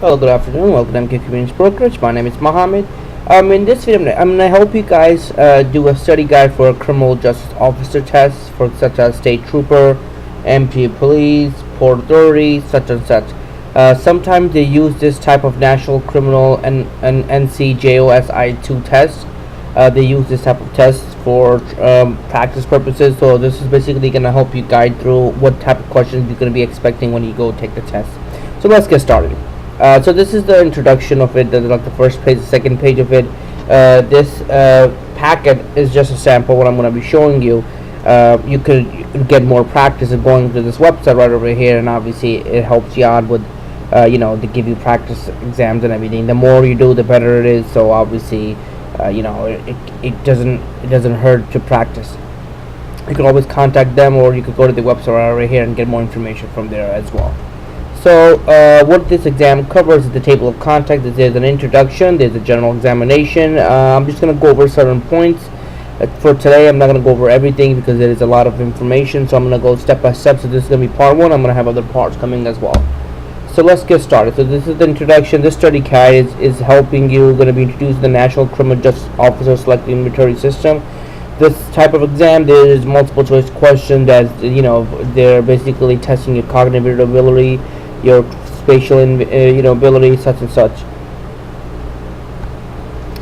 Hello, good afternoon. Welcome to MK Community Brokerage. My name is Mohammed. In this video, I'm going to help you guys do a study guide for a criminal justice officer test for such as state trooper, MP police, port authority, such and such. Sometimes they use this type of national criminal and NCJOSI2 test. They use this type of test for practice purposes. So this is basically going to help you guide through what type of questions you're going to be expecting when you go take the test. So let's get started. So this is the introduction of it, like the first page, the second page of it. This packet is just a sample what I'm going to be showing you. You could get more practice of going to this website right over here, and obviously it helps you out with to give you practice exams and everything. The more you do, the better it is. So obviously it doesn't hurt to practice. You can always contact them, or you could go to the website right over here and get more information from there as well. So what this exam covers is the table of contents. There's an introduction, there's a general examination. I'm just going to go over certain points. For today, I'm not going to go over everything because there is a lot of information, so I'm going to go step by step. So this is going to be part one. I'm going to have other parts coming as well. So let's get started. So this is the introduction. This study guide is helping you, going to be introduced to the National Criminal Justice Officer Selecting Inventory System. This type of exam, there is multiple choice questions that, they're basically testing your cognitive ability, your spatial ability, such and such.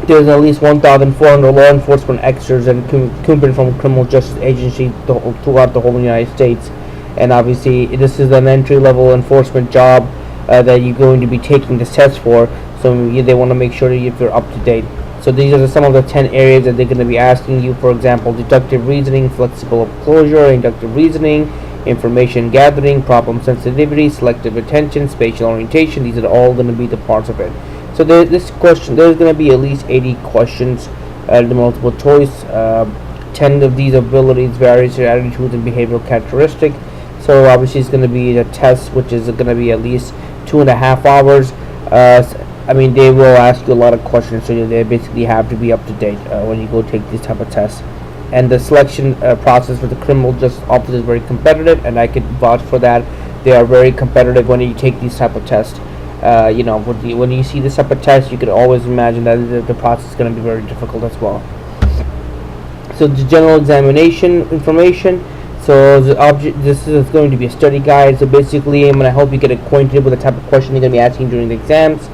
There's at least 1,400 law enforcement experts and incumbent from criminal justice agencies throughout the whole United States, and obviously this is an entry-level enforcement job that you're going to be taking this test for. So they want to make sure that if you're up to date. So these are some of the 10 areas that they're going to be asking you. For example, deductive reasoning, flexible closure, inductive reasoning, information gathering, problem sensitivity, selective attention, spatial orientation. These are all going to be the parts of it. So there's going to be at least 80 questions, the multiple choice. 10 of these abilities, various attitudes and behavioral characteristics. So obviously it's going to be a test which is going to be at least 2.5 hours. They will ask you a lot of questions, so they basically have to be up to date when you go take these type of tests. And the selection process for the criminal justice office is very competitive, and I could vouch for that. They are very competitive when you take these type of tests. When you see this type of test, you could always imagine that the process is going to be very difficult as well. So the general examination information. So this is going to be a study guide. So basically, I'm going to help you get acquainted with the type of question they're going to be asking during the exams.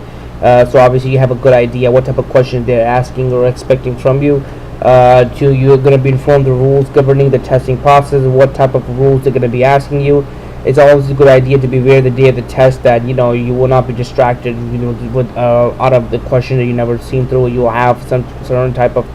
So obviously, you have a good idea what type of questions they're asking or expecting from you. You're going to be informed the rules governing the testing process, what type of rules they're going to be asking you. It's always a good idea to be aware the day of the test that you will not be distracted with out of the question that you never seen through. You will have some certain type of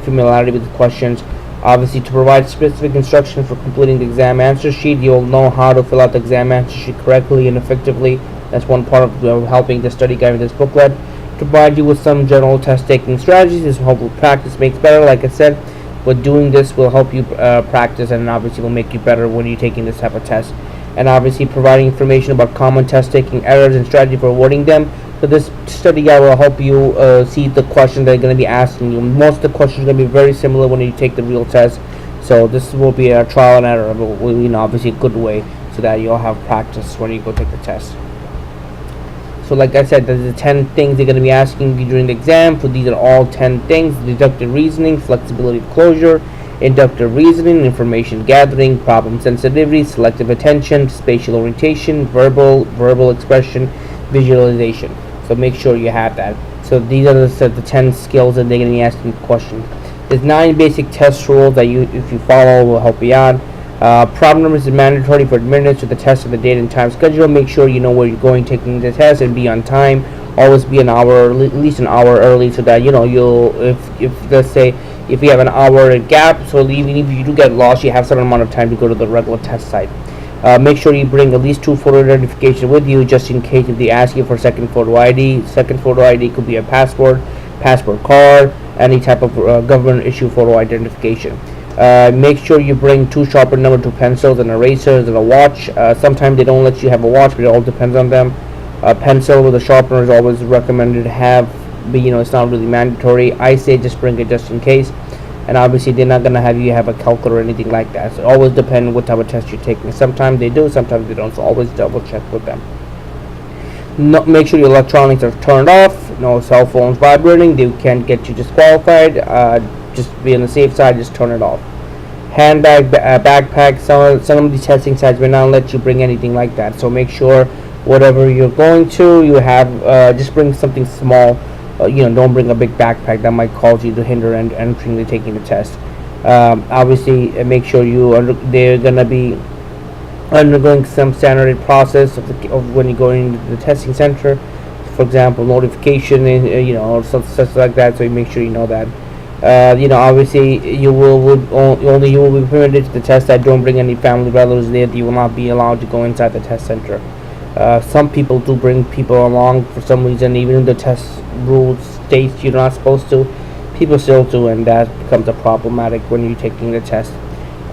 familiarity with the questions. Obviously, to provide specific instructions for completing the exam answer sheet, you'll know how to fill out the exam answer sheet correctly and effectively. That's one part of helping the study guide with this booklet. To provide you with some general test taking strategies. This will help practice makes better, like I said, but doing this will help you practice, and obviously will make you better when you're taking this type of test. And obviously providing information about common test taking errors and strategy for avoiding them. So this study guide will help you see the questions they're going to be asking you. Most of the questions are going to be very similar when you take the real test, so this will be a trial and error, but obviously a good way so that you'll have practice when you go take the test. So like I said, there's the 10 things they're going to be asking you during the exam. So these are all 10 things: deductive reasoning, flexibility of closure, inductive reasoning, information gathering, problem sensitivity, selective attention, spatial orientation, verbal expression, visualization. So make sure you have that. So these are the 10 skills that they're going to be asking questions. There's 9 basic test rules that if you follow, will help you out. Problem numbers is mandatory for admittance to the test of the date and time schedule. Make sure you know where you're going taking the test and be on time. Always be an hour, at least an hour early, so that if let's say if you have an hour gap, so even if you do get lost, you have a certain amount of time to go to the regular test site. Make sure you bring at least 2 photo identification with you, just in case if they ask you for second photo ID. Second photo ID could be a passport card, any type of government issue photo identification. Make sure you bring 2 sharpener number 2 pencils and erasers and a watch. Sometimes they don't let you have a watch, but it all depends on them. A pencil with a sharpener is always recommended to have, but it's not really mandatory. I say just bring it just in case. And obviously they're not going to have you have a calculator or anything like that. So it always depends what type of test you're taking. Sometimes they do, sometimes they don't. So always double check with them. No, make sure your electronics are turned off. No cell phones vibrating. They can get you disqualified. Just be on the safe side. Just turn it off. Handbag, backpack. Some of these testing sites may not let you bring anything like that. So make sure whatever you're going to, you have just bring something small. Don't bring a big backpack that might cause you to hinder and entering the taking the test. Obviously, make sure they're gonna be undergoing some standard process of when you go into the testing center. For example, notification, or such like that. So you make sure you know that. Obviously, you will be permitted to the test that don't bring any family relatives there. You will not be allowed to go inside the test center. Some people do bring people along for some reason, even if the test rules states you're not supposed to. People still do, and that becomes a problematic when you're taking the test.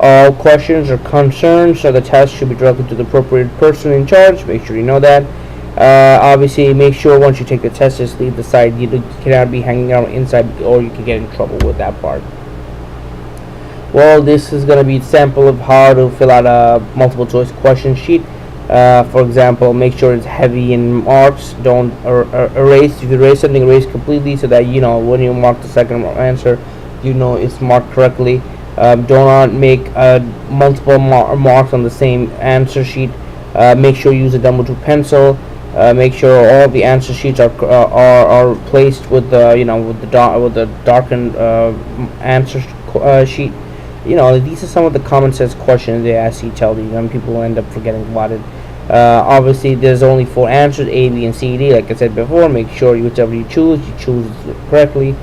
All questions or concerns of the test should be directed to the appropriate person in charge. Make sure you know that. Obviously, make sure once you take the test, just leave the site. You cannot be hanging out inside, or you can get in trouble with that part. Well, this is going to be a sample of how to fill out a multiple choice question sheet. For example, make sure it's heavy in marks. Don't erase. If you erase something, erase completely so that when you mark the second answer, it's marked correctly. Do not make multiple marks on the same answer sheet. Make sure you use a number 2 pencil. Make sure all the answer sheets are placed with the darkened answer sheet. These are some of the common sense questions they ask you, tell you, and people end up forgetting about it. Obviously, there's only 4 answers: A, B, and C, D. Like I said before, make sure whichever you choose correctly.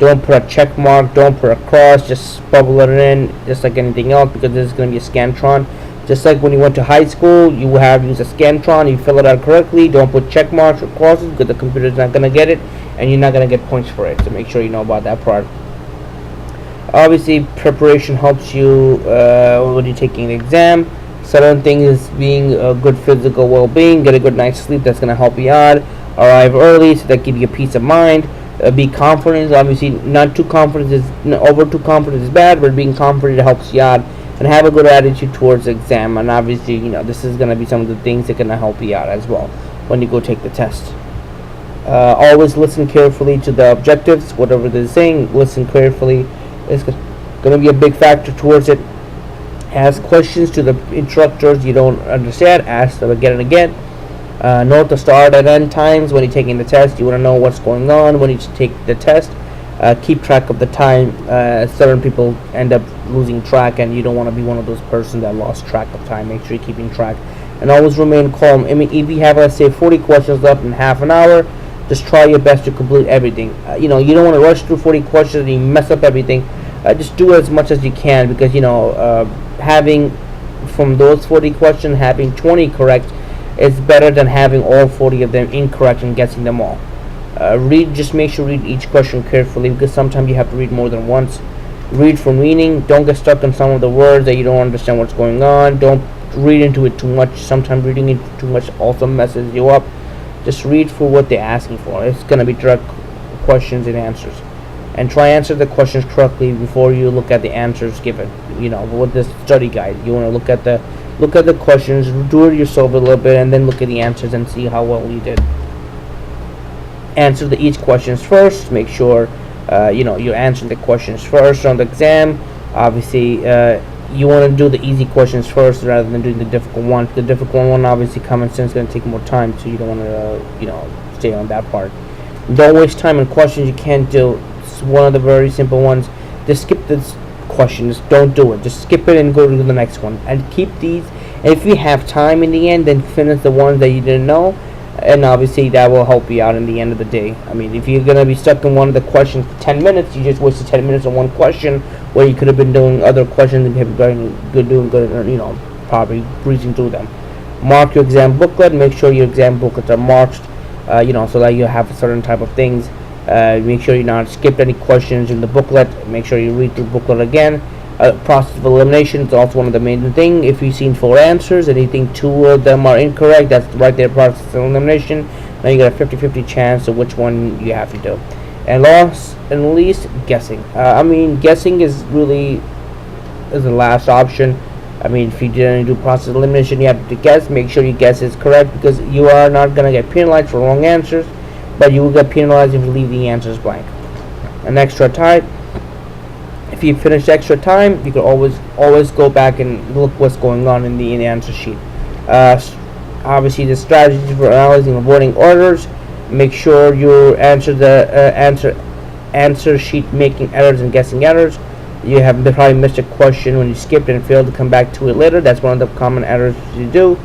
Don't put a check mark. Don't put a cross. Just bubble it in, just like anything else, because this is going to be a Scantron. Just like when you went to high school, you use a Scantron. You fill it out correctly. Don't put check marks or crosses, because the computer's not going to get it, and you're not going to get points for it. So make sure you know about that part. Obviously, preparation helps you when you're taking the exam. Certain things being a good physical well-being, get a good night's sleep. That's going to help you out. Arrive early, so that gives you peace of mind. Be confident. Obviously, not too confident over too confident is bad, but being confident helps you out. And have a good attitude towards the exam. And obviously, this is going to be some of the things that are going to help you out as well when you go take the test. Always listen carefully to the objectives, whatever they're saying. Listen carefully. It's going to be a big factor towards it. Ask questions to the instructors you don't understand. Ask them again and again. Note the start and end times when you're taking the test. You want to know what's going on when you take the test. Keep track of the time. Certain people end up losing track, and you don't want to be one of those persons that lost track of time. Make sure you're keeping track. And always remain calm. I mean, if you have, let's say, 40 questions left in half an hour, just try your best to complete everything. You don't want to rush through 40 questions and you mess up everything. Just do as much as you can, because having from those 40 questions, having 20 correct is better than having all 40 of them incorrect and guessing them all. Just make sure you read each question carefully, because sometimes you have to read more than once. Read for meaning. Don't get stuck on some of the words that you don't understand what's going on. Don't read into it too much. Sometimes reading into too much also messes you up. Just read for what they're asking for. It's going to be direct questions and answers. And try answer the questions correctly before you look at the answers given. With this study guide, you want to look at the questions, do it yourself a little bit, and then look at the answers and see how well you did. Answer each questions first. Make sure you're answering the questions first on the exam. Obviously, you want to do the easy questions first rather than doing the difficult one. The difficult one, obviously, common sense is going to take more time, so you don't want to stay on that part. Don't waste time on questions you can't do. It's one of the very simple ones. Just skip this questions. Don't do it. Just skip it and go to the next one. And keep these. And if you have time in the end, then finish the ones that you didn't know. And obviously that will help you out in the end of the day. I mean, if you're going to be stuck in one of the questions for 10 minutes, you just wasted 10 minutes on one question where you could have been doing other questions and doing good, probably breezing through them. Mark your exam booklet. Make sure your exam booklets are marked, so that you have a certain type of things. Make sure you not skip any questions in the booklet. Make sure you read through the booklet again. Process of elimination is also one of the main thing. If you've seen 4 answers and you think 2 of them are incorrect, that's right there, process of elimination. Now you got a 50-50 chance of which one you have to do. And last and least, guessing. Guessing is the last option. I mean, if you didn't do process elimination, you have to guess. Make sure your guess is correct, because you are not gonna get penalized for wrong answers, but you will get penalized if you leave the answers blank. An extra time. If you finish extra time, you can always go back and look what's going on in the answer sheet. Obviously, the strategy for analyzing and avoiding orders. Make sure you answer sheet making errors and guessing errors. You have probably missed a question when you skipped and failed to come back to it later. That's one of the common errors you do.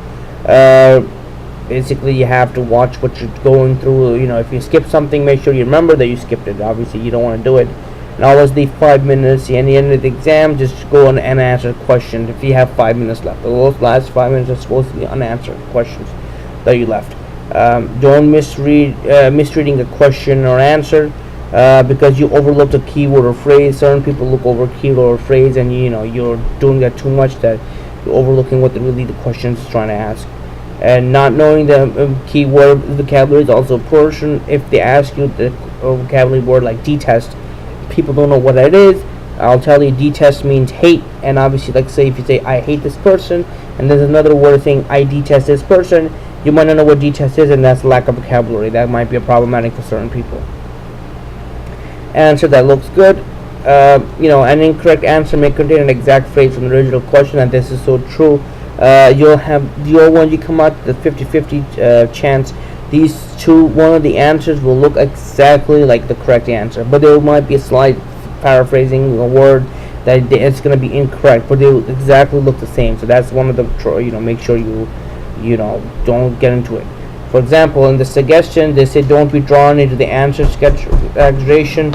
Basically, you have to watch what you're going through. If you skip something, make sure you remember that you skipped it. Obviously, you don't want to do it. And always leave 5 minutes at the end of the exam. Just go and answer questions if you have 5 minutes left. Those last 5 minutes are supposed to be unanswered questions that you left. Don't misreading a question or answer because you overlooked a keyword or phrase. Certain people look over keyword or phrase, and you're doing that too much that you're overlooking what the question is trying to ask. And not knowing the keyword vocabulary is also a portion. If they ask you the vocabulary word like detest, people don't know what that is. I'll tell you, detest means hate, and obviously, like say if you say I hate this person, and there's another word saying I detest this person, you might not know what detest is, and that's lack of vocabulary. That might be problematic for certain people. Answer that looks good. An incorrect answer may contain an exact phrase from the original question, and this is so true. When you come out the 50-50 chance, one of the answers will look exactly like the correct answer, but there might be a slight paraphrasing a word that it's going to be incorrect, but they will exactly look the same. So that's one of the make sure you don't get into it. For example, in the suggestion, they say don't be drawn into the answer sketch exaggeration.